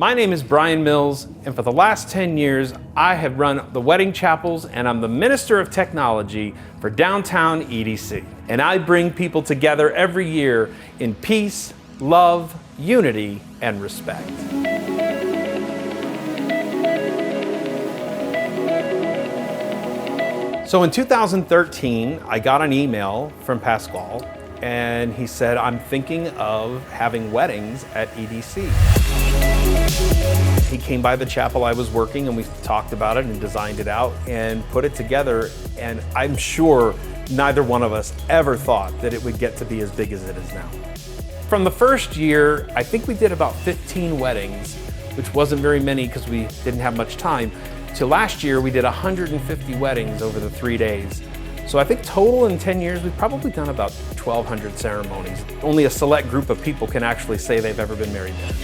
My name is Brian Mills, and for the last 10 years, I have run the wedding chapels, and I'm the Minister of Technology for downtown EDC. And I bring people together every year in peace, love, unity, and respect. So in 2013, I got an email from Pascal, and he said, I'm thinking of having weddings at EDC. He came by the chapel I was working, and we talked about it and designed it out and put it together, and I'm sure neither one of us ever thought that it would get to be as big as it is now. From the first year, I think we did about 15 weddings, which wasn't very many because we didn't have much time, to last year we did 150 weddings over the 3 days. So I think total in 10 years, we've probably done about 1,200 ceremonies. Only a select group of people can actually say they've ever been married there.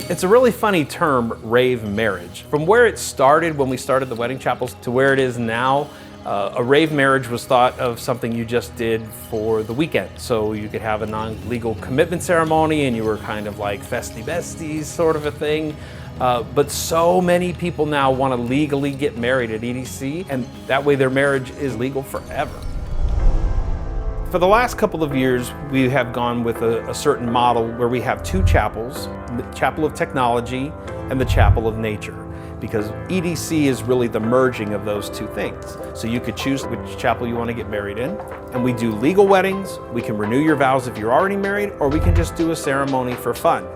It's a really funny term, rave marriage. From where it started when we started the wedding chapels to where it is now, a rave marriage was thought of something you just did for the weekend. So you could have a non-legal commitment ceremony and you were kind of like festy besties sort of a thing. But so many people now want to legally get married at EDC, and that way their marriage is legal forever. For the last couple of years, we have gone with a certain model where we have two chapels, the Chapel of Technology and the Chapel of Nature, because EDC is really the merging of those two things. So you could choose which chapel you want to get married in, and we do legal weddings, we can renew your vows if you're already married, or we can just do a ceremony for fun.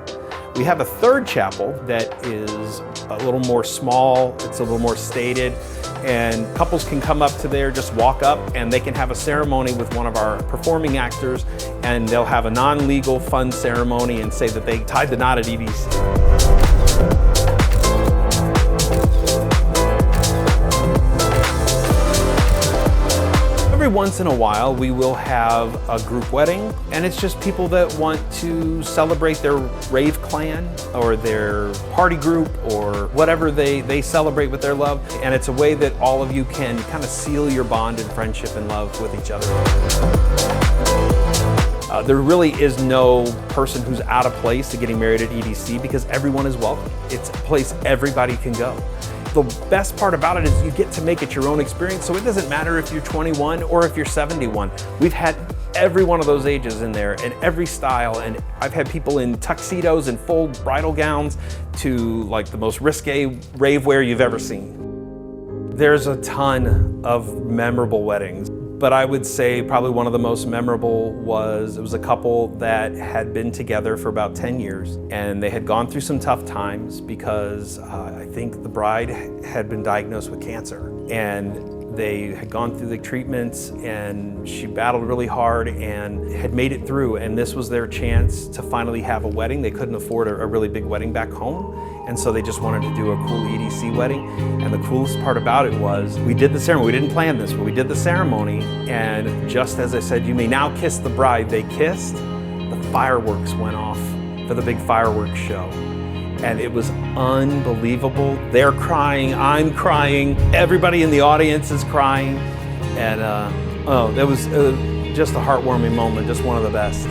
We have a third chapel that is a little more small, it's a little more stated, and couples can come up to there, just walk up, and they can have a ceremony with one of our performing actors, and they'll have a non-legal fun ceremony and say that they tied the knot at EDC. Every once in a while, we will have a group wedding, and it's just people that want to celebrate their rave clan or their party group or whatever they celebrate with their love. And it's a way that all of you can kind of seal your bond in friendship and love with each other. There really is no person who's out of place to getting married at EDC because everyone is welcome. It's a place everybody can go. The best part about it is you get to make it your own experience, so it doesn't matter if you're 21 or if you're 71. We've had every one of those ages in there and every style, and I've had people in tuxedos and full bridal gowns to like the most risque rave wear you've ever seen. There's a ton of memorable weddings, but I would say probably one of the most memorable was, it was a couple that had been together for about 10 years, and they had gone through some tough times because I think the bride had been diagnosed with cancer, and they had gone through the treatments, and she battled really hard and had made it through, and this was their chance to finally have a wedding. They couldn't afford a really big wedding back home, and so they just wanted to do a cool EDC wedding. And the coolest part about it was, we did the ceremony. We didn't plan this, but we did the ceremony, and just as I said, you may now kiss the bride, they kissed, the fireworks went off for the big fireworks show. And it was unbelievable. They're crying, I'm crying, everybody in the audience is crying. And that was just a heartwarming moment, just one of the best.